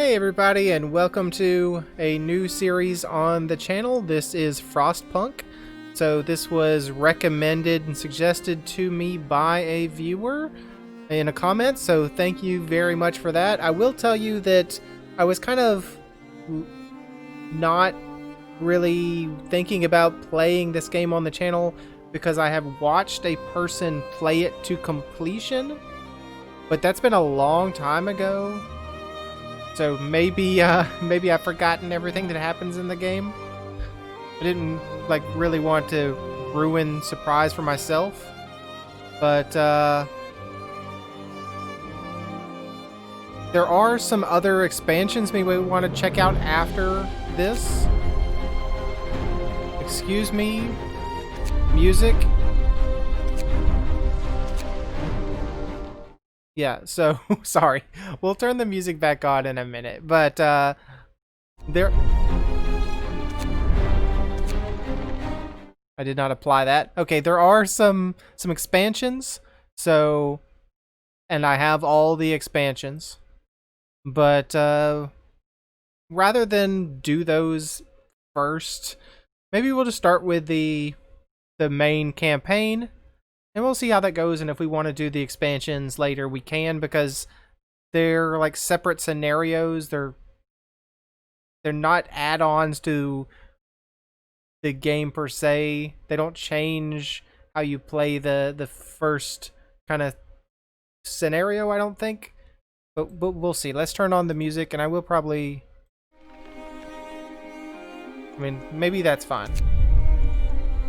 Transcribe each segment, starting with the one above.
Hey everybody, and welcome to a new series on the channel. This is Frostpunk. So this was recommended and suggested to me by a viewer in a comment, so thank you very much for that. I will tell you that I was kind of not really thinking about playing this game on the channel because I have watched a person play it to completion, but that's been a long time ago. So maybe I've forgotten everything that happens in the game. I didn't really want to ruin surprise for myself. But there are some other expansions maybe we want to check out after this. Excuse me, music. Yeah, so, sorry. We'll turn the music back on in a minute, but, there... I did not apply that. Okay, there are some expansions, so... And I have all the expansions. But, rather than do those first, maybe we'll just start with the main campaign. And we'll see how that goes, and if we want to do the expansions later, we can, because they're like separate scenarios. They're not add-ons to the game per se. They don't change how you play the first kind of scenario, I don't think. But we'll see. Let's turn on the music, and I will probably... I mean, maybe that's fine.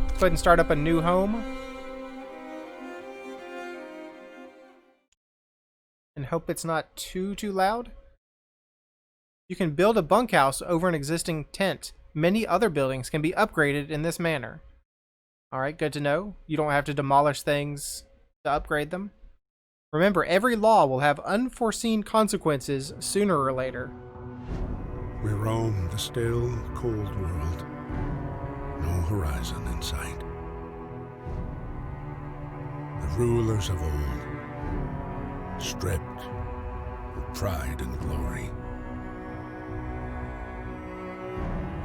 Let's go ahead and start up a new home. And hope it's not too loud. You can build a bunkhouse over an existing tent. Many other buildings can be upgraded in this manner. Alright, good to know. You don't have to demolish things to upgrade them. Remember, every law will have unforeseen consequences sooner or later. We roam the still, cold world. No horizon in sight. The rulers of old, stripped of pride and glory.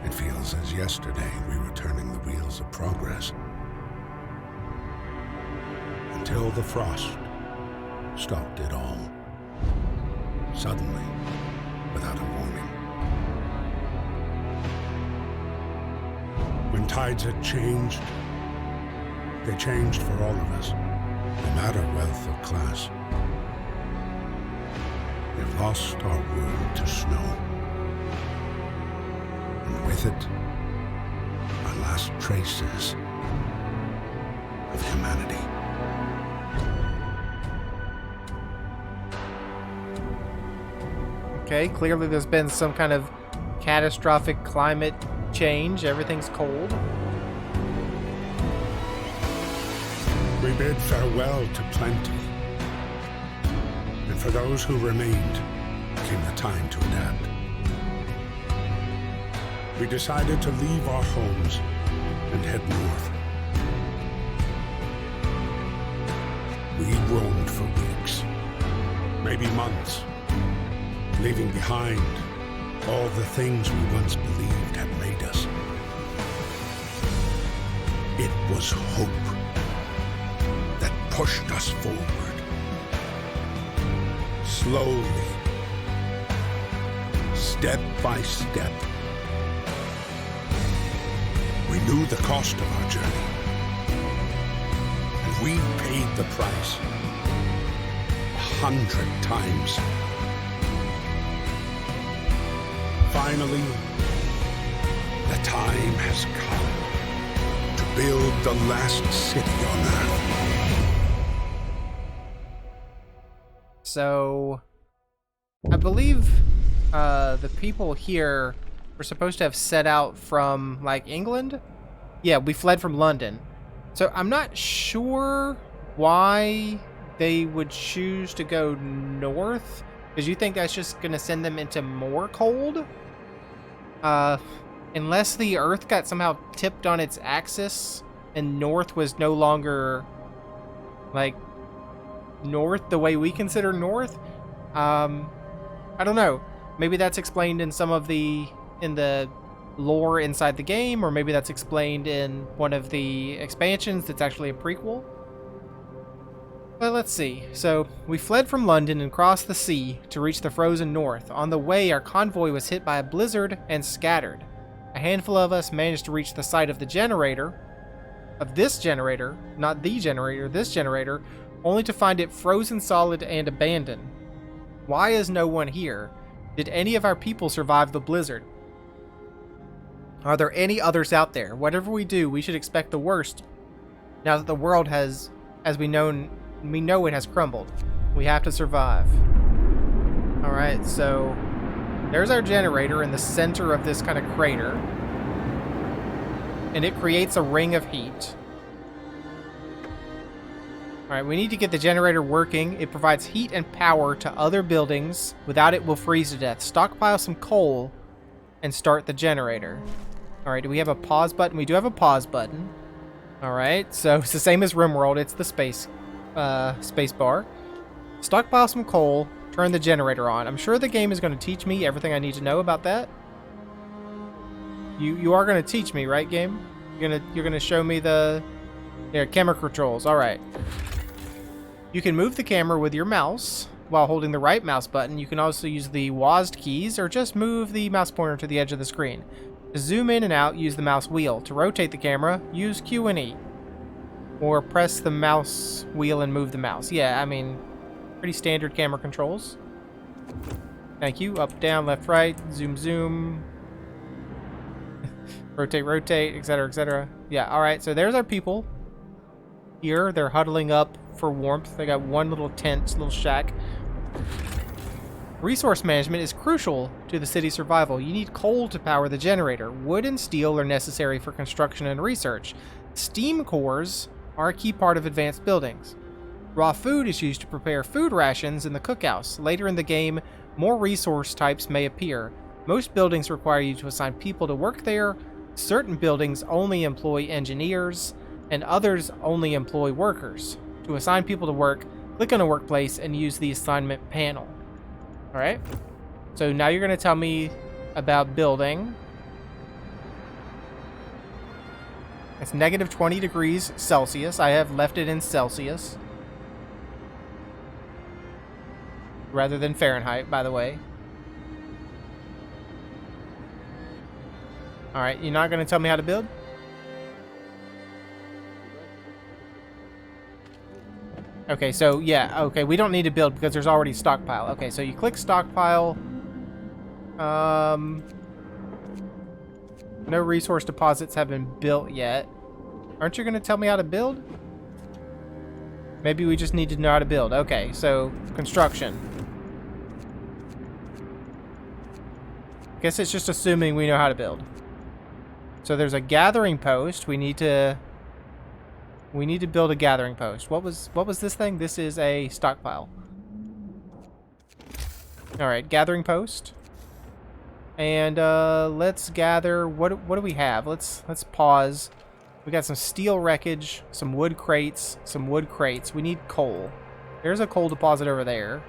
It feels as yesterday we were turning the wheels of progress. Until the frost stopped it all. Suddenly, without a warning. When tides had changed, they changed for all of us, no matter wealth or class. We've lost our world to snow. And with it, our last traces of humanity. Okay, clearly there's been some kind of catastrophic climate change. Everything's cold. We bid farewell to plenty. And for those who remained, came the time to adapt. We decided to leave our homes and head north. We roamed for weeks, maybe months, leaving behind all the things we once believed had made us. It was hope that pushed us forward. Slowly, step by step, we knew the cost of our journey, and we paid the price 100 times. Finally, the time has come to build the last city on Earth. So, I believe the people here were supposed to have set out from, like, England? Yeah, we fled from London. So, I'm not sure why they would choose to go north, because you think that's just going to send them into more cold? Unless the Earth got somehow tipped on its axis, and north was no longer, like, north the way we consider north. I don't know. Maybe that's explained in some of the lore inside the game, or maybe that's explained in one of the expansions that's actually a prequel. But let's see. So, we fled from London and crossed the sea to reach the frozen north. On the way, our convoy was hit by a blizzard and scattered. A handful of us managed to reach the site of the generator, this generator, only to find it frozen solid and abandoned. Why is no one here? Did any of our people survive the blizzard? Are there any others out there? Whatever we do, we should expect the worst. Now that the world has, as we know it has crumbled. We have to survive. Alright, so there's our generator in the center of this kind of crater. And it creates a ring of heat. Alright, we need to get the generator working. It provides heat and power to other buildings. Without it, we'll freeze to death. Stockpile some coal and start the generator. Alright, do we have a pause button? We do have a pause button. Alright, so it's the same as RimWorld. It's the space bar. Stockpile some coal, turn the generator on. I'm sure the game is going to teach me everything I need to know about that. You are going to teach me, right, game? You're gonna show me the camera controls. All right. You can move the camera with your mouse while holding the right mouse button. You can also use the WASD keys or just move the mouse pointer to the edge of the screen. To zoom in and out, use the mouse wheel. To rotate the camera, use Q and E. Or press the mouse wheel and move the mouse. Yeah, I mean, pretty standard camera controls. Thank you. Up, down, left, right, zoom, zoom. Rotate, rotate, etc., etc. Yeah, alright, so there's our people. Here, they're huddling up for warmth. They got one little tent, little shack. Resource management is crucial to the city's survival. You need coal to power the generator. Wood and steel are necessary for construction and research. Steam cores are a key part of advanced buildings. Raw food is used to prepare food rations in the cookhouse. Later in the game, more resource types may appear. Most buildings require you to assign people to work there. Certain buildings only employ engineers, and others only employ workers. To assign people to work, click on a workplace and use the assignment panel. Alright, so now you're going to tell me about building. It's negative 20 degrees Celsius. I have left it in Celsius. Rather than Fahrenheit, by the way. Alright, you're not going to tell me how to build? Okay, so yeah, okay, we don't need to build because there's already stockpile. Okay, so you click stockpile. No resource deposits have been built yet. Aren't you going to tell me how to build? Maybe we just need to know how to build. Okay, so construction. Guess it's just assuming we know how to build. So there's a gathering post. We need to build a gathering post. What was this thing? This is a stockpile. All right, gathering post. And let's gather. What do we have? Let's pause. We got some steel wreckage, some wood crates, some wood crates. We need coal. There's a coal deposit over there.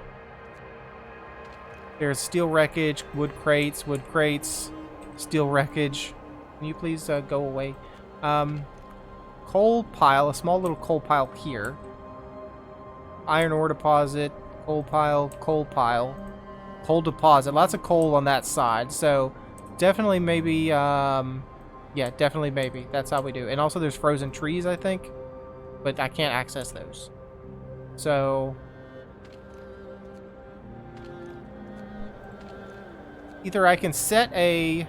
There's steel wreckage, wood crates, steel wreckage. Can you please go away? Coal pile, a small little coal pile here. Iron ore deposit, coal pile, coal pile. Coal deposit, lots of coal on that side. So definitely maybe, yeah, definitely maybe. That's how we do. And also there's frozen trees, I think. But I can't access those. So either I can set a...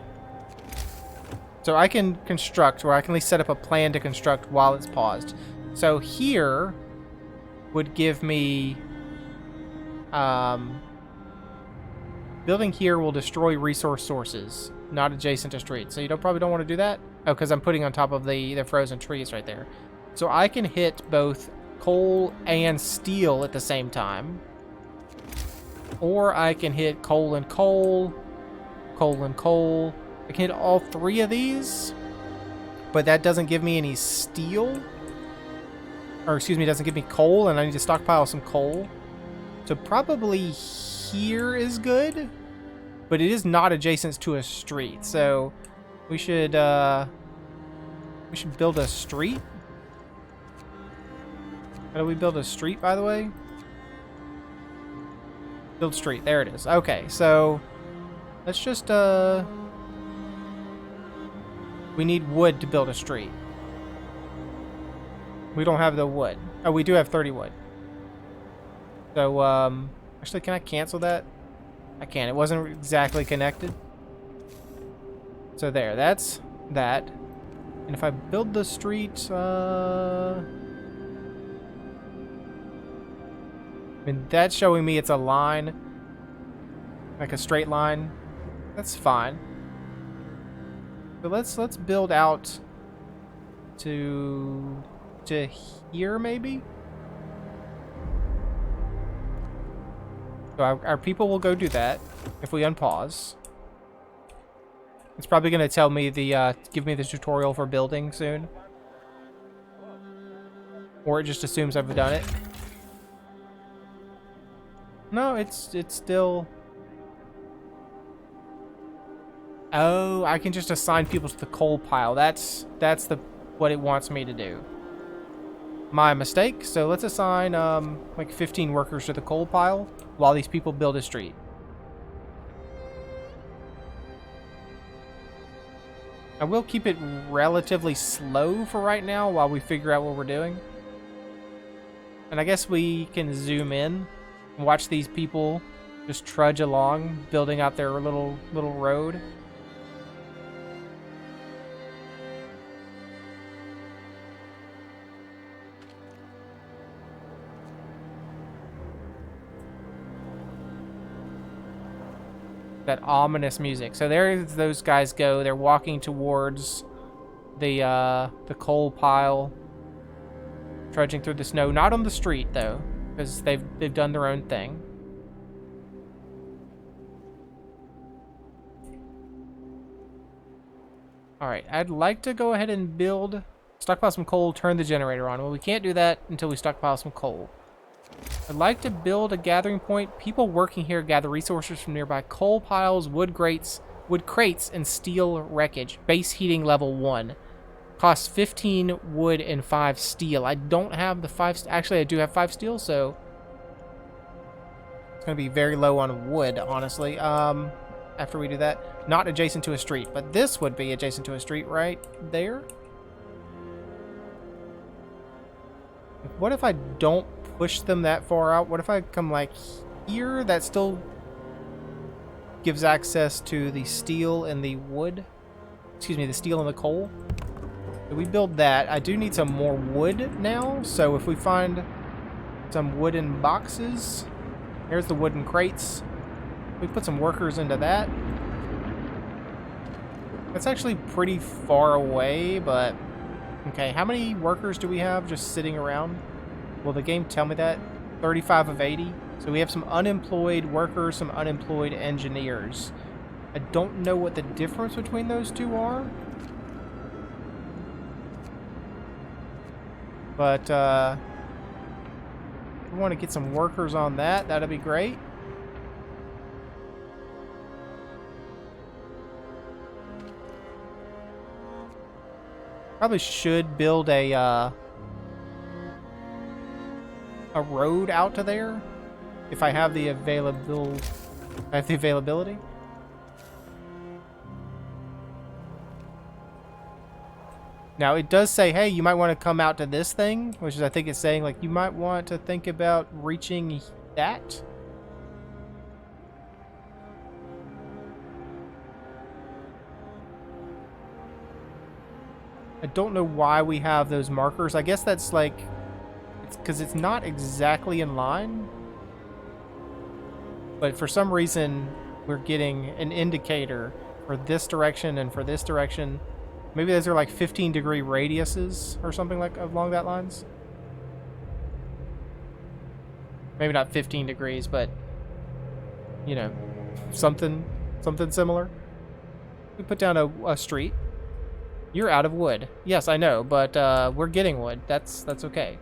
So I can construct, or I can at least set up a plan to construct while it's paused. So here would give me... building here will destroy resource sources, not adjacent to streets. So you probably don't want to do that? Oh, because I'm putting on top of the frozen trees right there. So I can hit both coal and steel at the same time. Or I can hit coal and coal, coal and coal. I can hit all three of these, but that doesn't give me any steel. Or excuse me, doesn't give me coal, and I need to stockpile some coal. So probably here is good, but it is not adjacent to a street. So we should build a street. How do we build a street, by the way? Build street. There it is. Okay, so let's just we need wood to build a street. We don't have the wood. Oh, we do have 30 wood. So actually, can I cancel that? I can. It wasn't exactly connected. So there, that's that. And if I build the street, I mean, that's showing me it's a line, like a straight line. That's fine. So let's build out to here, maybe. So our people will go do that if we unpause. It's probably going to tell me give me the tutorial for building soon. Or it just assumes I've done it. No, it's still... Oh, I can just assign people to the coal pile. That's what it wants me to do. My mistake. So let's assign like 15 workers to the coal pile while these people build a street. I will keep it relatively slow for right now while we figure out what we're doing. And I guess we can zoom in and watch these people just trudge along, building out their little road. That ominous music. So there those guys go. They're walking towards the coal pile, trudging through the snow. Not on the street though, because they've done their own thing. All right, I'd like to go ahead and stockpile some coal, turn the generator on. Well, we can't do that until we stockpile some coal. I'd like to build a gathering point. People working here gather resources from nearby coal piles, wood crates, and steel wreckage. Base heating level 1. Costs 15 wood and 5 steel. I don't have the 5... Actually, I do have 5 steel, so... It's going to be very low on wood, honestly. After we do that. Not adjacent to a street, but this would be adjacent to a street right there. What if I don't push them that far out? What if I come like here? That still gives access to the steel and the wood. Excuse me, the steel and the coal. So we build that. I do need some more wood now. So if we find some wooden boxes, here's the wooden crates. We put some workers into that. That's actually pretty far away, but okay. How many workers do we have just sitting around? Will the game tell me that? 35 of 80. So we have some unemployed workers, some unemployed engineers. I don't know what the difference between those two are. But if we want to get some workers on that, that'd be great. Probably should build a road out to there if I have the availability. Now it does say, hey, you might want to come out to this thing, which is, I think it's saying like you might want to think about reaching that. I don't know why we have those markers. I guess that's like because it's not exactly in line, but for some reason we're getting an indicator for this direction and for this direction. Maybe those are like 15-degree radiuses or something like along that lines. Maybe not 15 degrees, but you know, something similar. We put down a street. You're out of wood. Yes, I know, but we're getting wood. That's okay.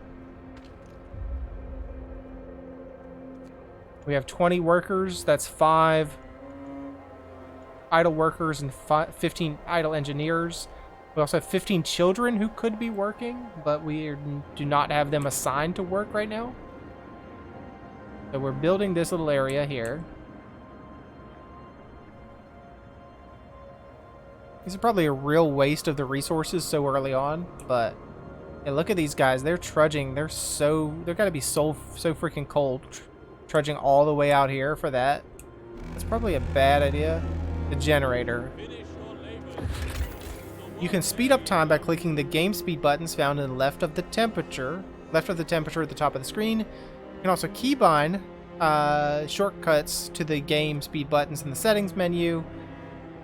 We have 20 workers. That's 5 idle workers and 15 idle engineers. We also have 15 children who could be working, but we do not have them assigned to work right now. So we're building this little area here. This is probably a real waste of the resources so early on, but yeah, look at these guys. They're trudging. They're gotta be so freaking cold, trudging all the way out here for that. That's probably a bad idea. The generator. You can speed up time by clicking the game speed buttons found in the left of the temperature at the top of the screen. You can also keybind shortcuts to the game speed buttons in the settings menu.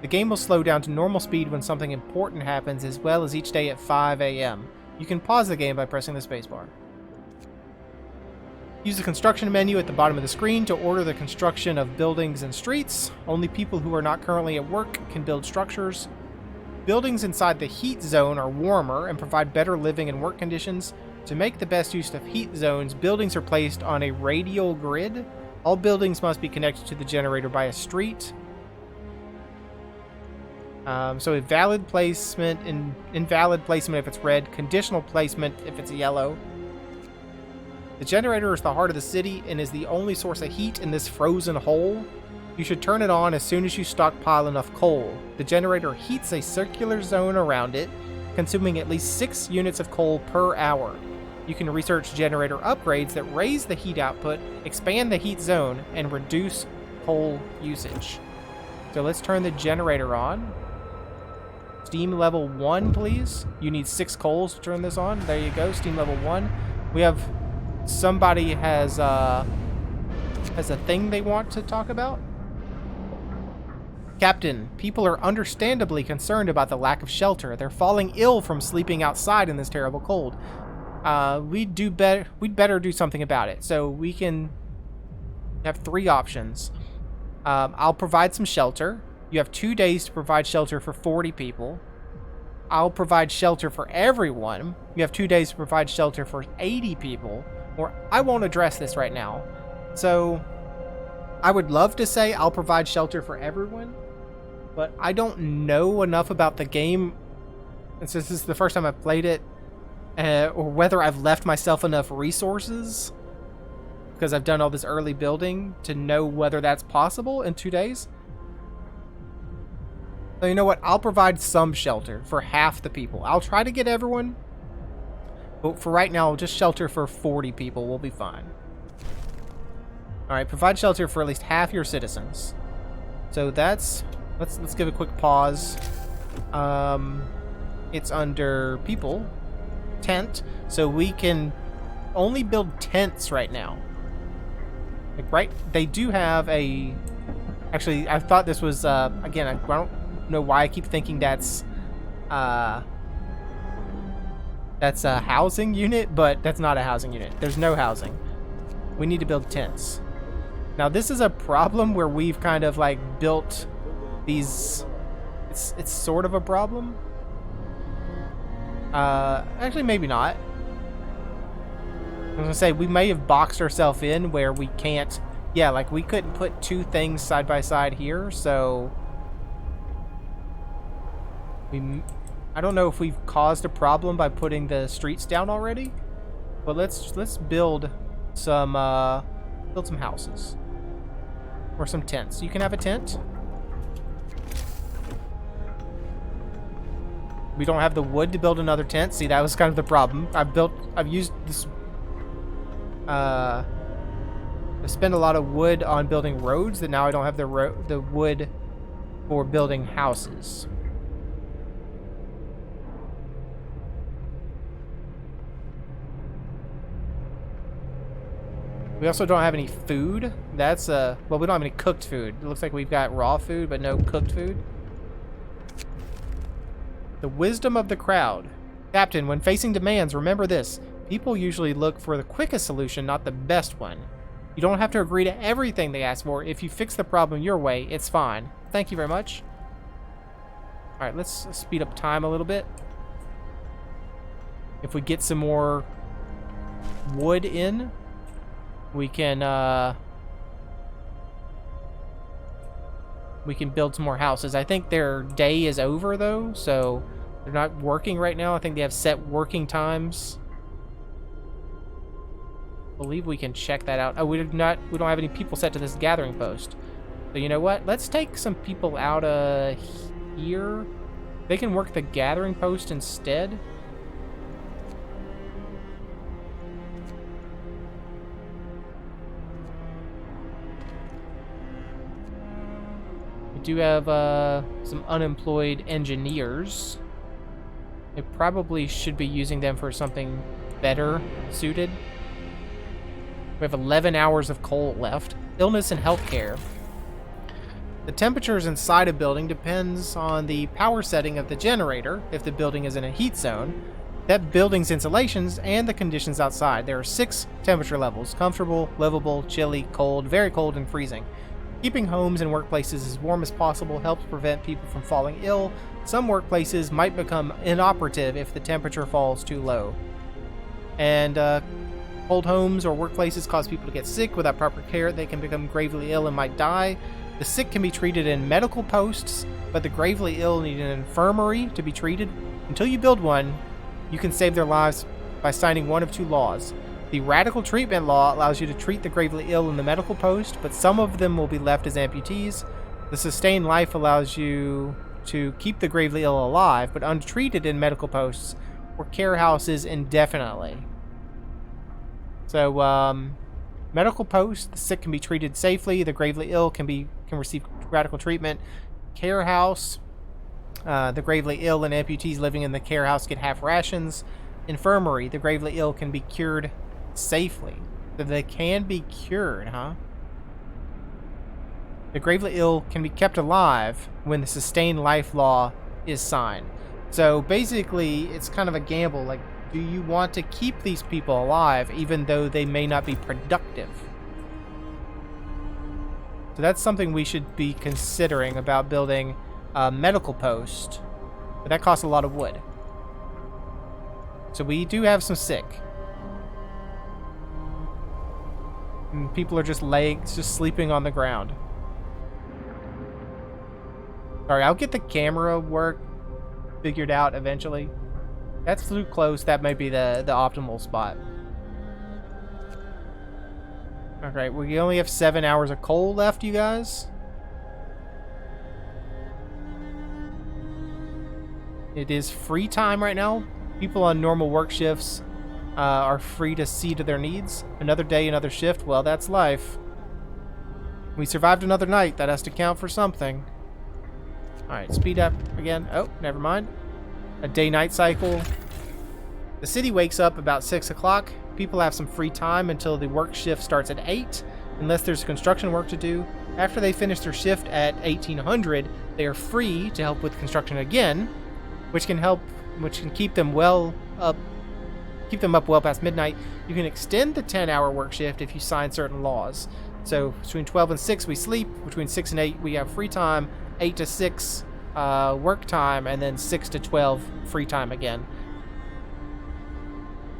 The game will slow down to normal speed when something important happens, as well as each day at 5 a.m. You can pause the game by pressing the spacebar. Use the construction menu at the bottom of the screen to order the construction of buildings and streets. Only people who are not currently at work can build structures. Buildings inside the heat zone are warmer and provide better living and work conditions. To make the best use of heat zones, buildings are placed on a radial grid. All buildings must be connected to the generator by a street. So invalid placement if it's red, conditional placement if it's yellow. The generator is the heart of the city and is the only source of heat in this frozen hole. You should turn it on as soon as you stockpile enough coal. The generator heats a circular zone around it, consuming at least 6 units of coal per hour. You can research generator upgrades that raise the heat output, expand the heat zone, and reduce coal usage. So let's turn the generator on. Steam level 1, please. You need 6 coals to turn this on. There you go, steam level 1. We have somebody has a thing they want to talk about. Captain, people are understandably concerned about the lack of shelter. They're falling ill from sleeping outside in this terrible cold. We'd better do something about it. So we can have 3 options. I'll provide some shelter. You have 2 days to provide shelter for 40 people. I'll provide shelter for everyone. You have 2 days to provide shelter for 80 people. Or I won't address this right now. So I would love to say I'll provide shelter for everyone, but I don't know enough about the game, and since this is the first time I've played it, or whether I've left myself enough resources because I've done all this early building to know whether that's possible in 2 days. So you know what? I'll provide some shelter for half the people. I'll try to get everyone, but for right now, just shelter for 40 people. We'll be fine. All right, provide shelter for at least half your citizens. So that's let's give a quick pause. It's under people, tent. So we can only build tents right now. Like, right? They do have a. Actually, I thought this was again. I don't know why I keep thinking that's a housing unit, but that's not a housing unit. There's no housing. We need to build tents. Now this is a problem where we've kind of like built these. It's sort of a problem. Actually, maybe not. I was gonna say we may have boxed ourselves in where we can't. Yeah, like we couldn't put 2 things side by side here, so I don't know if we've caused a problem by putting the streets down already, but let's build some houses or some tents. You can have a tent. We don't have the wood to build another tent. See, that was kind of the problem. I've used this. I spent a lot of wood on building roads that now I don't have the wood for building houses. We also don't have any food. That's well, we don't have any cooked food. It looks like we've got raw food, but no cooked food. The wisdom of the crowd. Captain, when facing demands, remember this. People usually look for the quickest solution, not the best one. You don't have to agree to everything they ask for. If you fix the problem your way, it's fine. Thank you very much. All right, let's speed up time a little bit. If we get some more wood in, we can we can build some more houses. I think their day is over though, so they're not working right now. I think they have set working times. I believe we can check that out. Oh, we don't have any people set to this gathering post. So you know what? Let's take some people out of here. They can work the gathering post instead. We do have some unemployed engineers. They probably should be using them for something better suited. We have 11 hours of coal left. Illness and healthcare. The temperatures inside a building depends on the power setting of the generator, if the building is in a heat zone, that building's insulations, and the conditions outside. There are 6 temperature levels: comfortable, livable, chilly, cold, very cold, and freezing. Keeping homes and workplaces as warm as possible helps prevent people from falling ill. Some workplaces might become inoperative if the temperature falls too low. And cold homes or workplaces cause people to get sick. Without proper care, they can become gravely ill and might die. The sick can be treated in medical posts, but the gravely ill need an infirmary to be treated. Until you build one, you can save their lives by signing one of 2 laws. The radical treatment law allows you to treat the gravely ill in the medical post, but some of them will be left as amputees. The sustained life allows you to keep the gravely ill alive, but untreated in medical posts or care houses indefinitely. So, medical post, the sick can be treated safely. The gravely ill can receive radical treatment. Care house, the gravely ill and amputees living in the care house get half rations. Infirmary, the gravely ill can be cured safely. So they can be cured, huh? The gravely ill can be kept alive when the sustained life law is signed. So basically, it's kind of a gamble. Like, do you want to keep these people alive even though they may not be productive? So that's something we should be considering about building a medical post. But that costs a lot of wood. So we do have some sick. And people are just sleeping on the ground. Sorry, I'll get the camera work figured out eventually. That's too close. That might be the optimal spot. Alright, we only have 7 hours of coal left, you guys. It is free time right now. People on normal work shifts are free to see to their needs. Another day, another shift. Well, that's life. We survived another night. That has to count for something. Alright, speed up again. Oh, never mind. A day-night cycle. The city wakes up about 6 o'clock. People have some free time until the work shift starts at 8, unless there's construction work to do. After they finish their shift at 1800, they are free to help with construction again, which can keep them up well past midnight. You can extend the 10-hour work shift if you sign certain laws. So between 12 and 6 we sleep, between 6 and 8 we have free time, 8 to 6 work time, and then 6 to 12 free time again.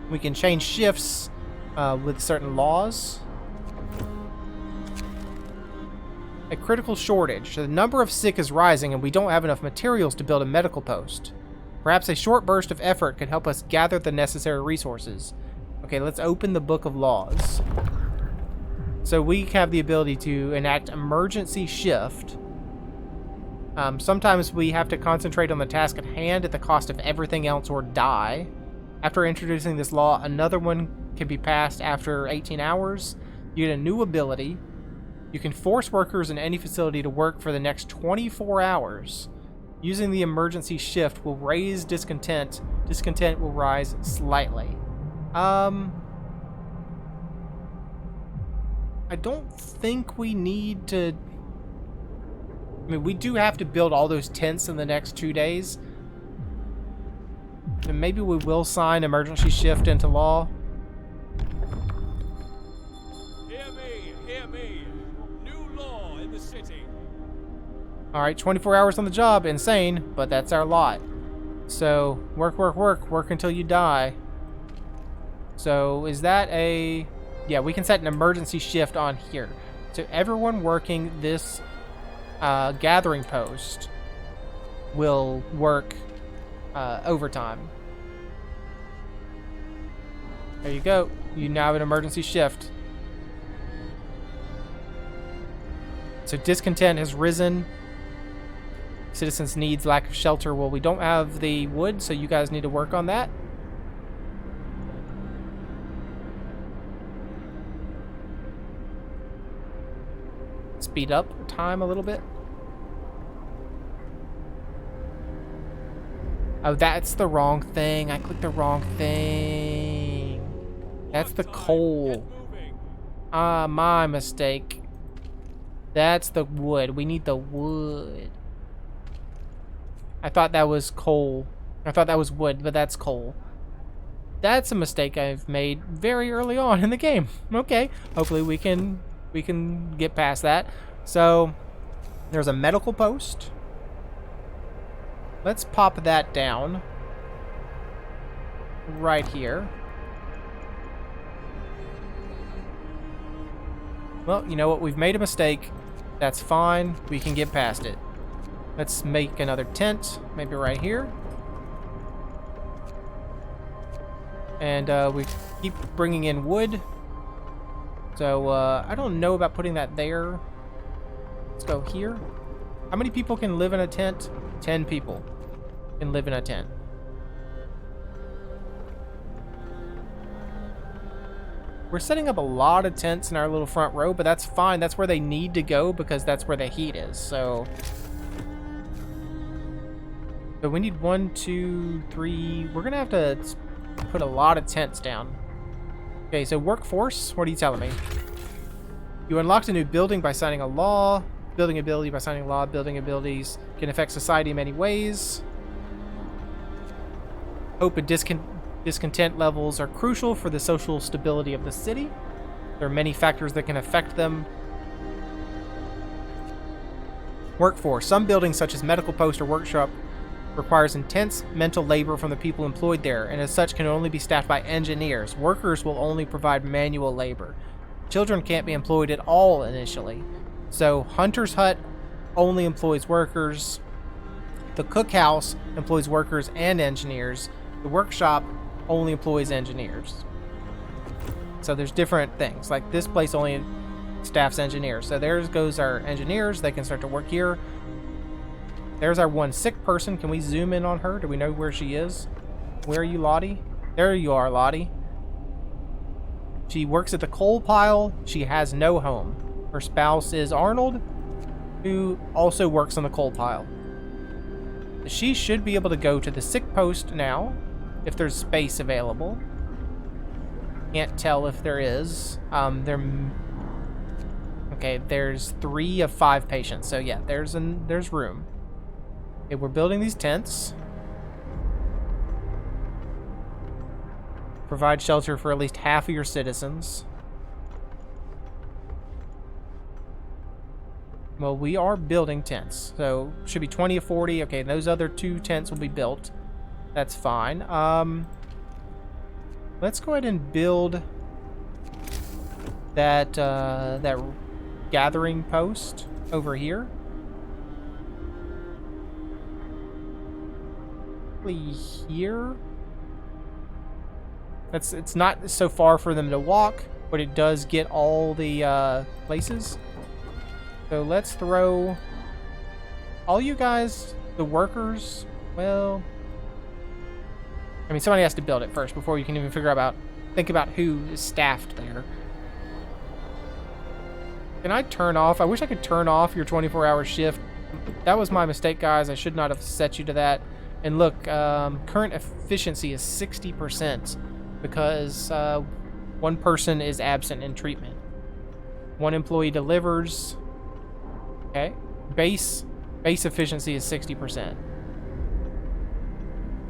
We can change shifts with certain laws. A critical shortage. The number of sick is rising and we don't have enough materials to build a medical post. Perhaps a short burst of effort could help us gather the necessary resources. Okay, let's open the book of laws. So we have the ability to enact emergency shift. Sometimes we have to concentrate on the task at hand at the cost of everything else or die. After introducing this law, another one can be passed after 18 hours. You get a new ability. You can force workers in any facility to work for the next 24 hours. Using the emergency shift will raise discontent. Discontent will rise slightly. I don't think we need to... I mean, we do have to build all those tents in the next 2 days. And maybe we will sign emergency shift into law. Hear me. New law in the city. Alright, 24 hours on the job. Insane, but that's our lot. So, work until you die. So, is that a... Yeah, we can set an emergency shift on here. So, everyone working this gathering post will work overtime. There you go. You now have an emergency shift. So discontent has risen. Citizens' needs, lack of shelter. Well, we don't have the wood, so you guys need to work on that. Speed up time a little bit. Oh, that's the wrong thing. I clicked the wrong thing. That's the coal. Ah, my mistake. That's the wood. We need the wood. I thought that was coal. I thought that was wood, but that's coal. That's a mistake I've made very early on in the game. Okay. Hopefully we can get past that. So there's a medical post. Let's pop that down right here. Well, you know what? We've made a mistake. That's fine. We can get past it. Let's make another tent, maybe right here. And we keep bringing in wood. So I don't know about putting that there. Let's go here. How many people can live in a tent? 10 people can live in a tent. We're setting up a lot of tents in our little front row, but that's fine. That's where they need to go because that's where the heat is. So we need 1, 2, 3. We're gonna have to put a lot of tents down. Okay, so workforce, what are you telling me? You unlocked a new building by signing a law. Building ability by signing a law. Building abilities can affect society in many ways. Hope and discontent levels are crucial for the social stability of the city. There are many factors that can affect them. Workforce. Some buildings, such as medical post or workshop, requires intense mental labor from the people employed there, and as such can only be staffed by engineers. Workers will only provide manual labor. Children can't be employed at all initially. So Hunter's Hut only employs workers. The cookhouse employs workers and engineers. The workshop only employs engineers. So there's different things. Like this place only staffs engineers. So there goes our engineers. They can start to work here. There's our one sick person. Can we zoom in on her? Do we know where she is? Where are you, Lottie? There you are, Lottie. She works at the coal pile. She has no home. Her spouse is Arnold, who also works on the coal pile. She should be able to go to the sick post now, if there's space available. Can't tell if there is. Okay, there's 3 of 5 patients. So yeah, there's room. Okay, we're building these tents. Provide shelter for at least half of your citizens. Well, we are building tents. So, should be 20 of 40. Okay, those other 2 tents will be built. That's fine. Let's go ahead and build that that gathering post over here. Here. It's not so far for them to walk, but it does get all the places. So let's throw all you guys, the workers. Well, I mean, somebody has to build it first before you can even think about who is staffed there. Can I turn off? I wish I could turn off your 24-hour shift. That was my mistake, guys. I should not have set you to that. And look, current efficiency is 60% because one person is absent in treatment. One employee delivers. Okay. Base efficiency is 60%.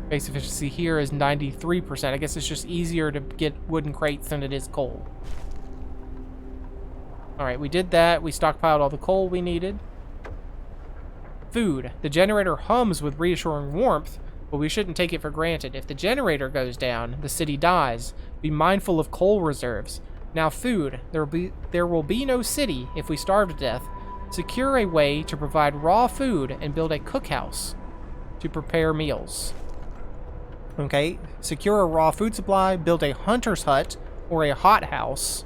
Base efficiency here is 93%. I guess it's just easier to get wooden crates than it is coal. Alright, we did that. We stockpiled all the coal we needed. Food. The generator hums with reassuring warmth, but we shouldn't take it for granted. If the generator goes down, the city dies. Be mindful of coal reserves. Now food. There will be no city if we starve to death. Secure a way to provide raw food and build a cookhouse to prepare meals. Okay, secure a raw food supply, build a hunter's hut or a hothouse,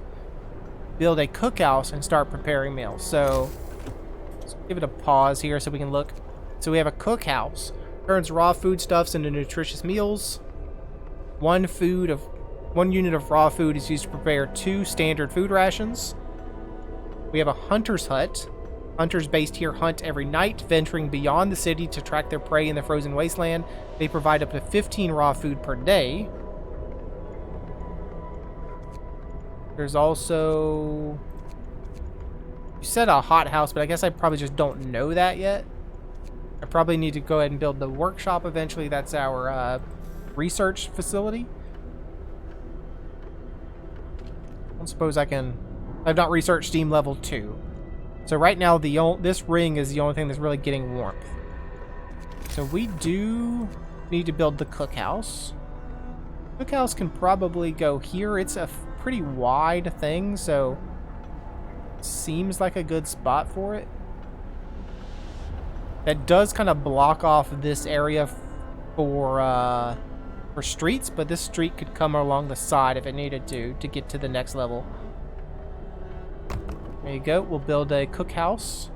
build a cookhouse, and start preparing meals. So, let's give it a pause here so we can look. So we have a cookhouse. Turns raw foodstuffs into nutritious meals. One unit of raw food is used to prepare 2 standard food rations. We have a hunter's hut. Hunters based here hunt every night, venturing beyond the city to track their prey in the frozen wasteland. They provide up to 15 raw food per day. There's also... You said a hothouse, but I guess I probably just don't know that yet. I probably need to go ahead and build the workshop eventually. That's our research facility. I don't suppose I can... I've not researched Steam level 2. So right now, this ring is the only thing that's really getting warmth. So we do need to build the cookhouse. Cookhouse can probably go here. It's a pretty wide thing, so it seems like a good spot for it. That does kind of block off this area for streets, but this street could come along the side if it needed to get to the next level. There you go. We'll build a cookhouse.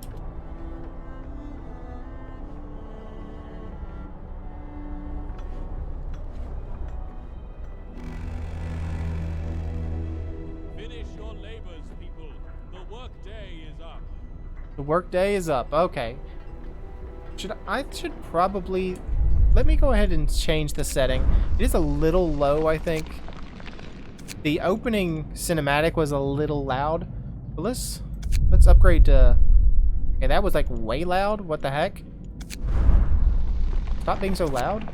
Finish your labors, people. The workday is up. The workday is up. Okay. I should probably... Let me go ahead and change the setting. It is a little low, I think. The opening cinematic was a little loud. But let's upgrade to... Okay, that was like way loud. What the heck? Stop being so loud.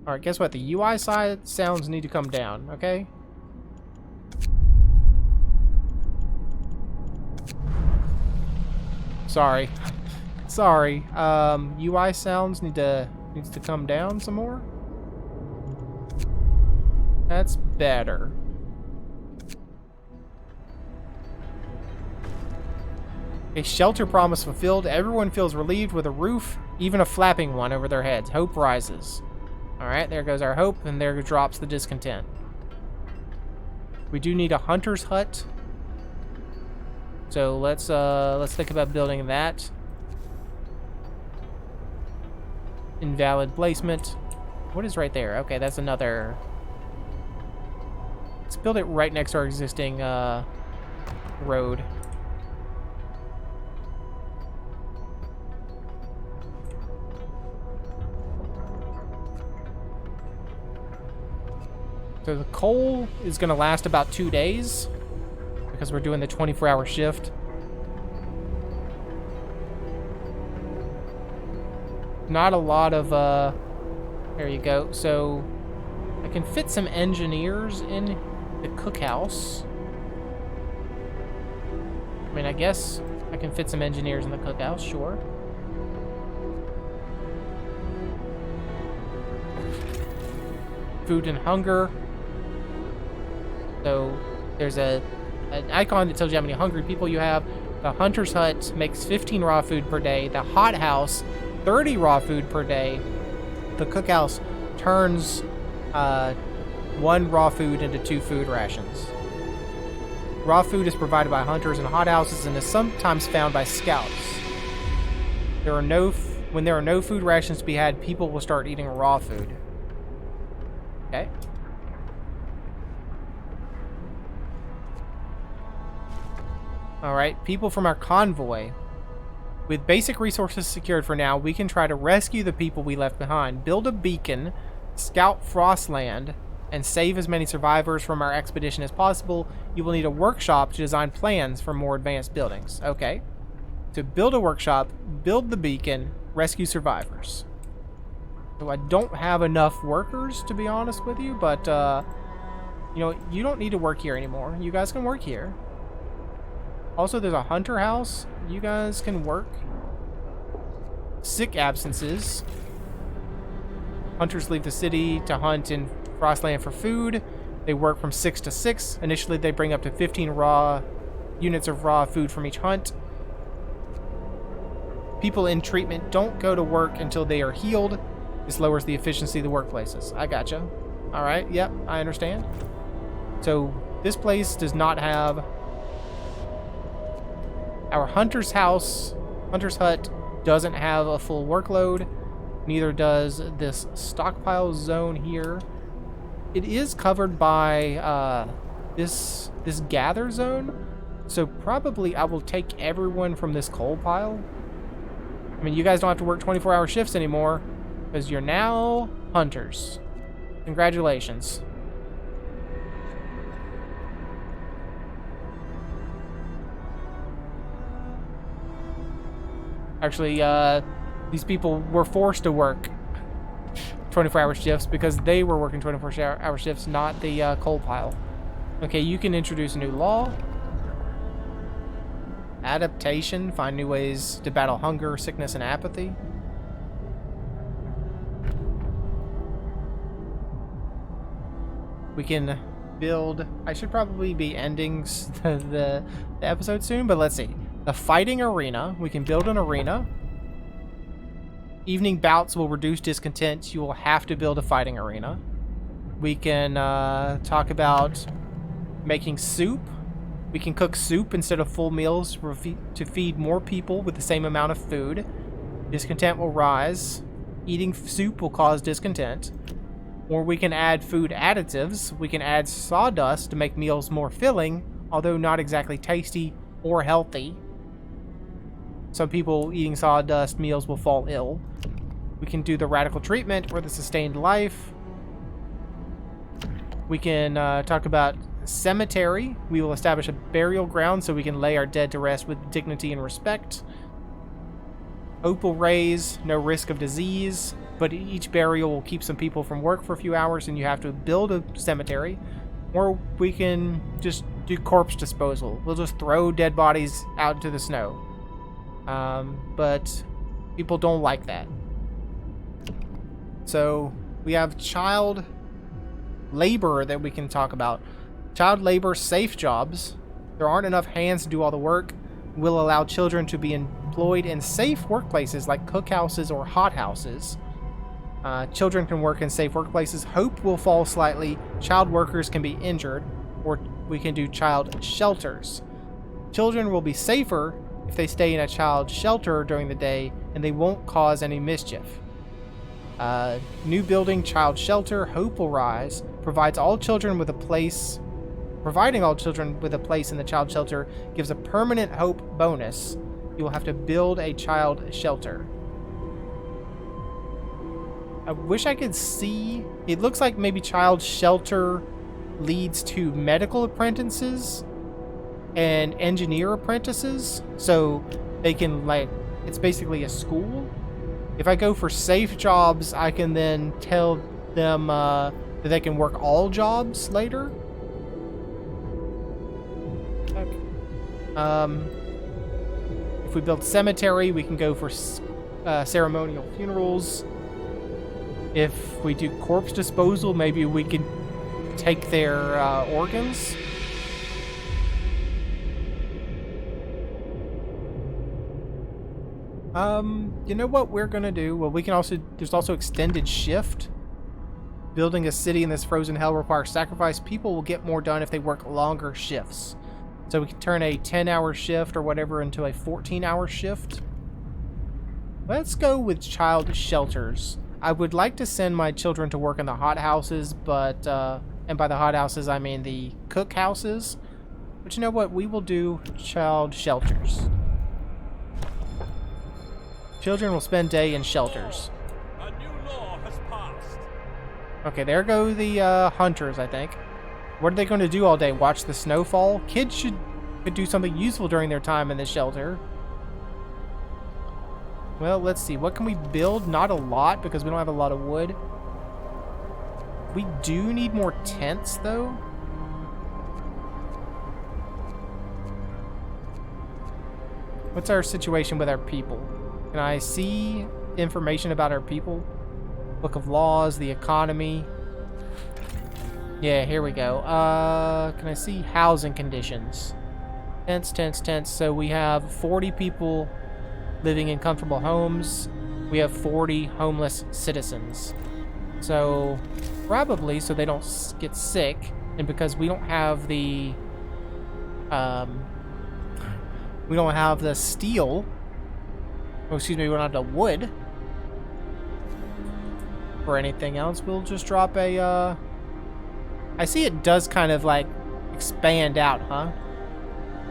Alright, guess what? The UI side sounds need to come down, okay? Sorry. Sorry. UI sounds needs to come down some more. That's better. A shelter promise fulfilled. Everyone feels relieved with a roof, even a flapping one over their heads. Hope rises. Alright, there goes our hope, and there drops the discontent. We do need a hunter's hut. So let's think about building that. Invalid placement. What is right there? Okay, that's another... Let's build it right next to our existing road. So the coal is going to last about 2 days because we're doing the 24-hour shift. Not a lot of, there you go. So I can fit some engineers in the cookhouse. I mean, I guess I can fit some engineers in the cookhouse, sure. Food and hunger. So there's an icon that tells you how many hungry people you have. The hunter's hut makes 15 raw food per day. The hothouse, 30 raw food per day. The cookhouse turns 1 raw food into 2 food rations. Raw food is provided by hunters and hothouses and is sometimes found by scouts. When there are no food rations to be had, people will start eating raw food. Okay. Alright, people from our convoy. With basic resources secured for now, we can try to rescue the people we left behind, build a beacon, scout Frostland, and save as many survivors from our expedition as possible. You will need a workshop to design plans for more advanced buildings. Okay. To build a workshop, build the beacon, rescue survivors. So I don't have enough workers, to be honest with you, but, you know, you don't need to work here anymore. You guys can work here. Also, there's a hunter house. You guys can work. Sick absences. Hunters leave the city to hunt in Frostland for food. They work from 6 to 6. Initially, they bring up to 15 raw units of raw food from each hunt. People in treatment don't go to work until they are healed. This lowers the efficiency of the workplaces. I gotcha. All right, yep, I understand. So this place does not have... Our hunter's hut doesn't have a full workload. Neither does this stockpile zone here. It is covered by this gather zone. So probably I will take everyone from this coal pile. I mean, you guys don't have to work 24-hour shifts anymore because you're now hunters. Congratulations. Actually, these people were forced to work 24-hour shifts because they were working 24-hour shifts, not the coal pile. Okay, you can introduce a new law. Adaptation, find new ways to battle hunger, sickness, and apathy. We can build... I should probably be ending the episode soon, but let's see. The fighting arena. We can build an arena. Evening bouts will reduce discontent. You will have to build a fighting arena. We can talk about making soup. We can cook soup instead of full meals to feed more people with the same amount of food. Discontent will rise. Eating soup will cause discontent. Or we can add food additives. We can add sawdust to make meals more filling, although not exactly tasty or healthy. Some people eating sawdust meals will fall ill. We can do the radical treatment or the sustained life. We can talk about cemetery. We will establish a burial ground so we can lay our dead to rest with dignity and respect. Hope will raise, no risk of disease, but each burial will keep some people from work for a few hours and you have to build a cemetery. Or we can just do corpse disposal. We'll just throw dead bodies out into the snow. But people don't like that. So we have child labor that we can talk about. Child labor safe jobs. There aren't enough hands to do all the work. Will allow children to be employed in safe workplaces like cookhouses or hothouses. Children can work in safe workplaces. Hope will fall slightly. Child workers can be injured. Or we can do child shelters. Children will be safer if they stay in a child shelter during the day and they won't cause any mischief. New building child shelter. Hope will rise. Providing all children with a place in the child shelter gives a permanent hope bonus. You will have to build a child shelter. I wish I could see... It looks like maybe child shelter leads to medical apprentices and engineer apprentices. So they can, like... It's basically a school. If I go for safe jobs, I can then tell them that they can work all jobs later. If we build cemetery, we can go for ceremonial funerals. If we do corpse disposal, maybe we can take their organs. You know what we're gonna do? Well, we can also, there's also extended shift. Building a city in this frozen hell requires sacrifice. People will get more done if they work longer shifts. So we can turn a 10-hour shift or whatever into a 14-hour shift. Let's go with child shelters. I would like to send my children to work in the hothouses, but, and by the hothouses I mean the cookhouses. But you know what? We will do child shelters. Children will spend day in shelters. A new law has passed. Okay, there go the hunters, I think. What are they going to do all day? Watch the snowfall? Kids could do something useful during their time in the shelter. Well, let's see. What can we build? Not a lot, because we don't have a lot of wood. We do need more tents, though. What's our situation with our people? Can I see information about our people? Book of Laws, the economy. Yeah, here we go. Can I see housing conditions? Tents, tents, tents. So we have 40 people living in comfortable homes. We have 40 homeless citizens. So probably so they don't get sick, and because we don't have the steel. Oh, excuse me, we don't have the wood or anything else. We'll just drop a. I see it does kind of like expand out, huh?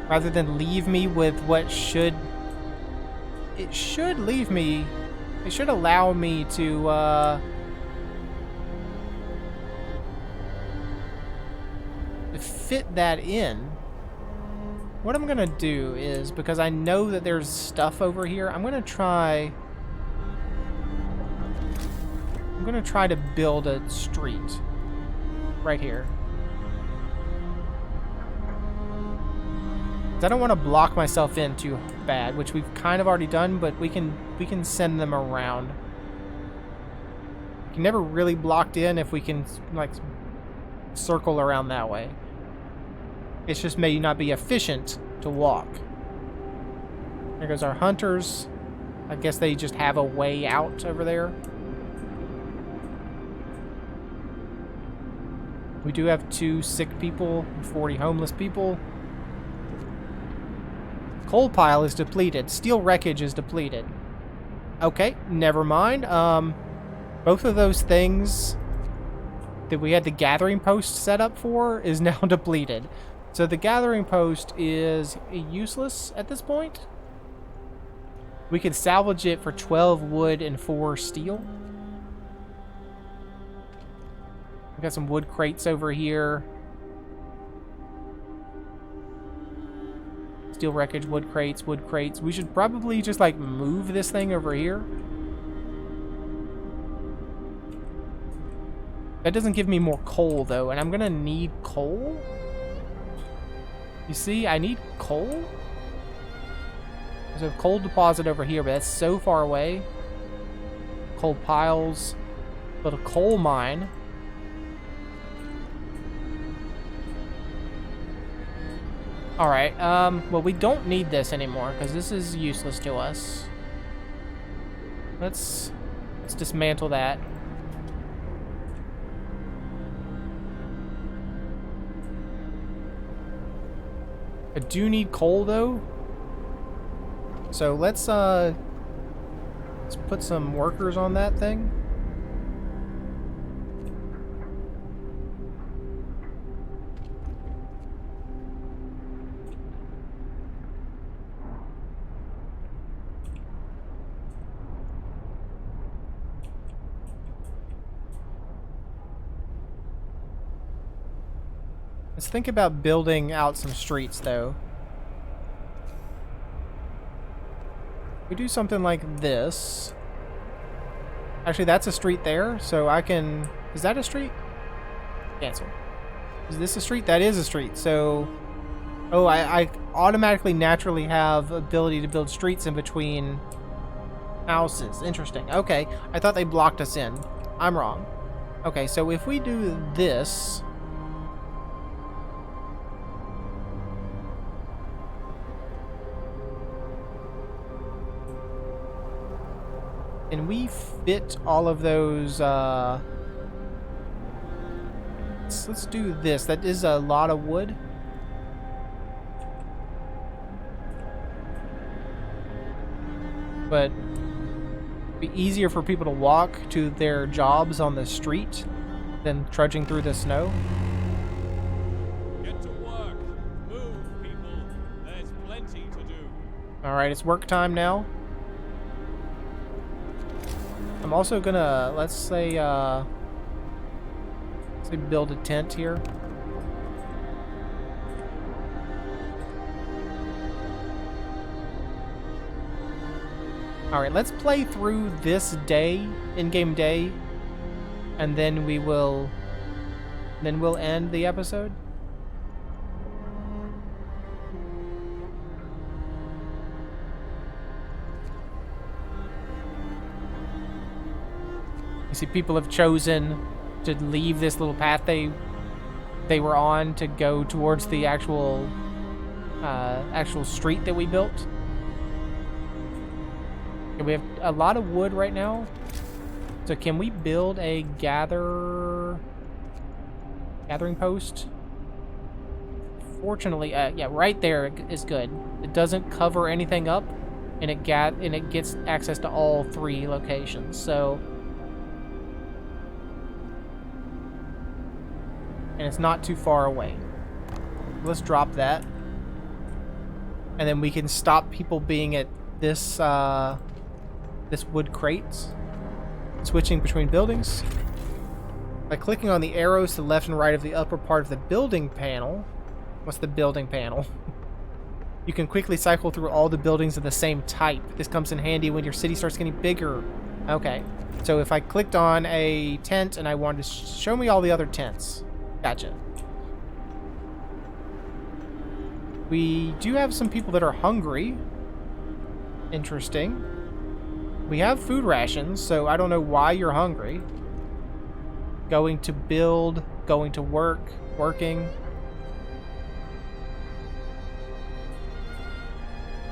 Rather than leave me with what should. It should leave me. It should allow me to fit that in. What I'm gonna do is, because I know that there's stuff over here, I'm gonna try to build a street right here. 'Cause I don't want to block myself in too bad, which we've kind of already done, but we can send them around. We can never really blocked in if we can like circle around that way. It's just may not be efficient to walk. There goes our hunters. I guess they just have a way out over there. We do have 2 sick people, 40 homeless people. Coal pile is depleted. Steel wreckage is depleted. Okay, never mind. Both of those things that we had the gathering post set up for is now depleted. So the gathering post is useless at this point. We could salvage it for 12 wood and 4 steel. We got some wood crates over here. Steel wreckage, wood crates, wood crates. We should probably just like move this thing over here. That doesn't give me more coal though, and I'm gonna need coal. You see, I need coal. There's a coal deposit over here, but that's so far away. Coal piles. But a coal mine. Alright, well, we don't need this anymore, because this is useless to us. Let's dismantle that. I do need coal, though. So let's put some workers on that thing. Let's think about building out some streets, though. We do something like this. Actually, that's a street there, so I can... Is that a street? Cancel. Is this a street? That is a street, so... Oh, I automatically naturally have ability to build streets in between houses. Interesting. Okay, I thought they blocked us in. I'm wrong. Okay, so if we do this... Can we fit all of those, let's do this. That is a lot of wood. But it'd be easier for people to walk to their jobs on the street than trudging through the snow. Get to work. Move, people. There's plenty to do. Alright, it's work time now. I'm also gonna, let's say build a tent here. Alright, let's play through this day, in-game day, and then we'll end the episode. You see, people have chosen to leave this little path they they were on to go towards the actual street that we built. Okay, we have a lot of wood right now. So can we build a gathering post? Fortunately, yeah, right there is good. It doesn't cover anything up, and it gets access to all 3 locations. So, and it's not too far away. Let's drop that, and then we can stop people being at this this wood crates. Switching between buildings by clicking on the arrows to the left and right of the upper part of the building panel. What's the building panel? You can quickly cycle through all the buildings of the same type. This comes in handy when your city starts getting bigger. Okay, so if I clicked on a tent and I wanted to show me all the other tents. Gotcha. We do have some people that are hungry. Interesting. We have food rations, so I don't know why you're hungry. Going to build, going to work, working.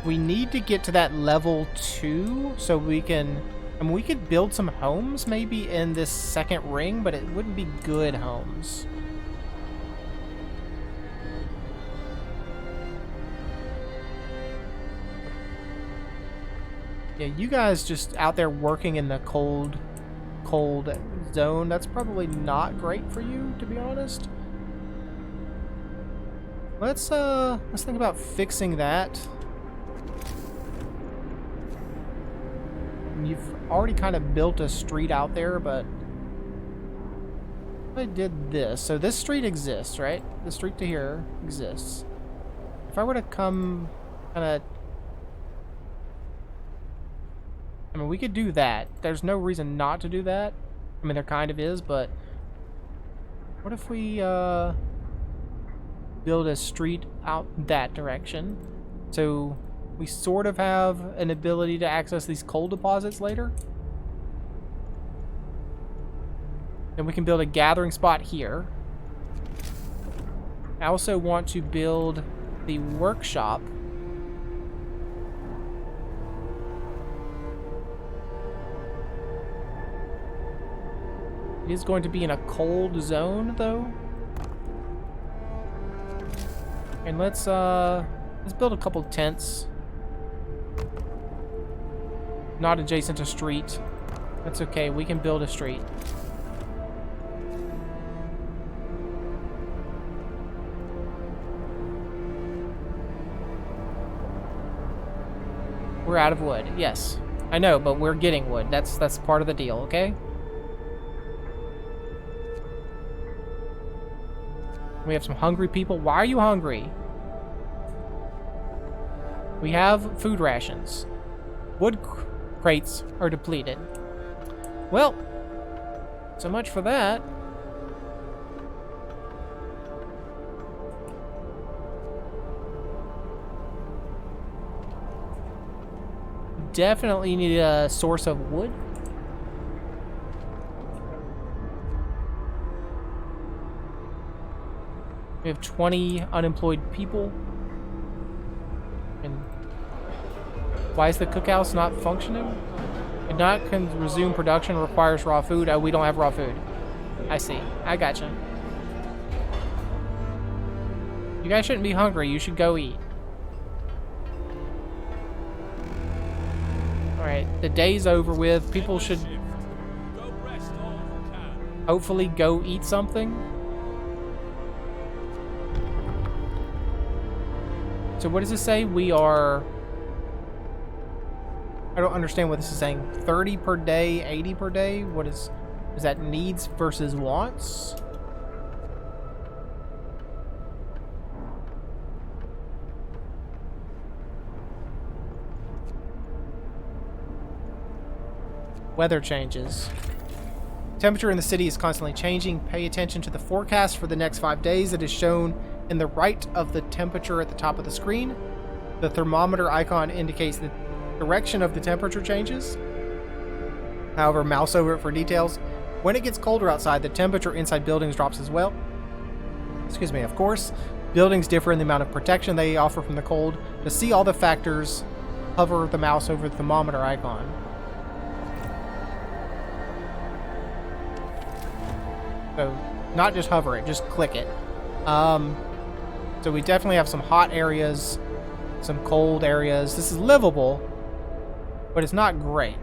We need to get to that level 2 so we can... I mean, we could build some homes maybe in this second ring, but it wouldn't be good homes. Yeah, you guys just out there working in the cold zone. That's probably not great for you, to be honest. Let's think about fixing that. You've already kind of built a street out there, but I did this. So this street exists, right? The street to here exists. If I were to come kind of... I mean, we could do that. There's no reason not to do that. I mean, there kind of is, but... What if we, build a street out that direction? So, we sort of have an ability to access these coal deposits later. Then we can build a gathering spot here. I also want to build the workshop. It is going to be in a cold zone, though. And let's build a couple tents. Not adjacent to street. That's okay, we can build a street. We're out of wood, yes. I know, but we're getting wood. That's part of the deal, okay? We have some hungry people. Why are you hungry? We have food rations. Wood crates are depleted. Well, so much for that. Definitely need a source of wood. We have 20 unemployed people. And why is the cookhouse not functioning? It not can resume production, requires raw food. Oh, we don't have raw food. I see. I gotcha. You guys shouldn't be hungry. You should go eat. Alright, the day's over with. People should hopefully go eat something. So what does this say? We are... I don't understand what this is saying. 30 per day, 80 per day? What is that needs versus wants? Weather changes. Temperature in the city is constantly changing. Pay attention to the forecast for the next 5 days. It is shown in the right of the temperature at the top of the screen. The thermometer icon indicates the direction of the temperature changes. However, mouse over it for details. When it gets colder outside, the temperature inside buildings drops as well. excuse me, of course, buildings differ in the amount of protection they offer from the cold. To see all the factors, hover the mouse over the thermometer icon. So, not just hover it, just click it. So we definitely have some hot areas, some cold areas. This is livable, but it's not great.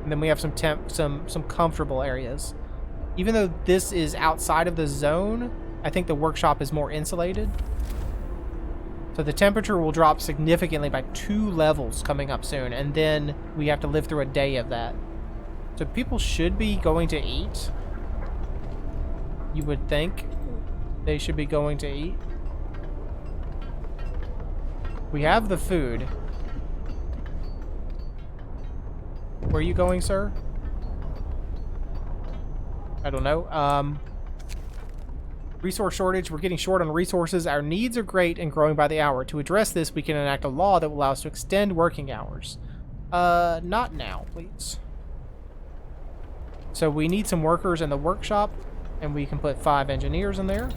And then we have some comfortable areas. Even though this is outside of the zone, I think the workshop is more insulated. So the temperature will drop significantly by 2 levels coming up soon, and then we have to live through a day of that. So people should be going to eat. You would think they should be going to eat. We have the food. Where are you going, sir? I don't know. Resource shortage. We're getting short on resources. Our needs are great and growing by the hour. To address this, we can enact a law that will allow us to extend working hours. Not now, please. So we need some workers in the workshop, and we can put 5 engineers in there.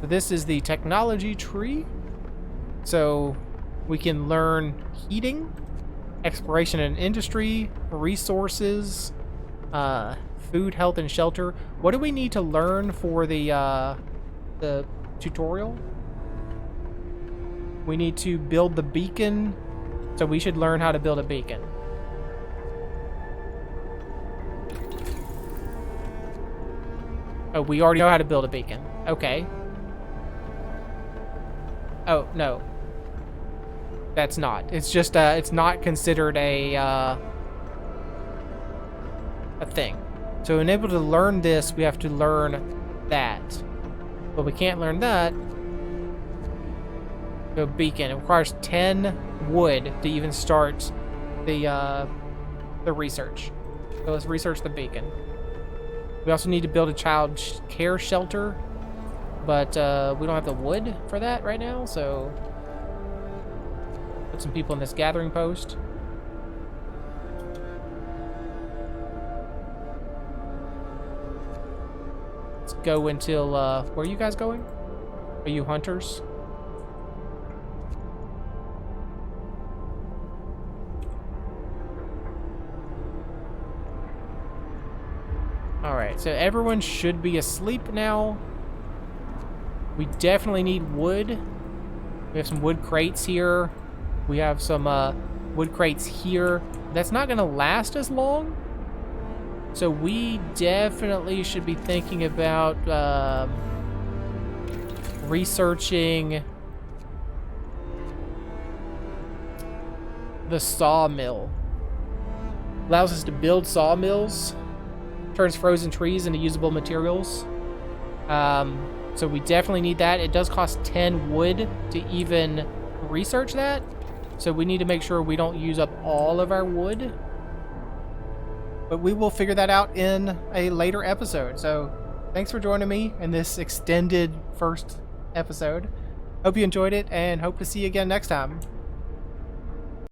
So this is the technology tree. So we can learn heating, exploration and industry, resources, food, health, and shelter. What do we need to learn for the tutorial? We need to build the beacon, so we should learn how to build a beacon. Oh, we already know how to build a beacon. Okay. Oh, no. That's not. It's just, it's not considered a thing. So in able to learn this, we have to learn that. But we can't learn that. Go beacon. It requires 10 wood to even start the research. So let's research the beacon. We also need to build a child care shelter, but we don't have the wood for that right now, so put some people in this gathering post. Let's go until, where are you guys going? Are you hunters? Alright, so everyone should be asleep now. We definitely need wood. We have some wood crates here. We have some wood crates here. That's not going to last as long. So we definitely should be thinking about researching the sawmill. Allows us to build sawmills. Turns frozen trees into usable materials. So we definitely need that. It does cost 10 wood to even research that. So we need to make sure we don't use up all of our wood. But we will figure that out in a later episode. So thanks for joining me in this extended first episode. Hope you enjoyed it and hope to see you again next time.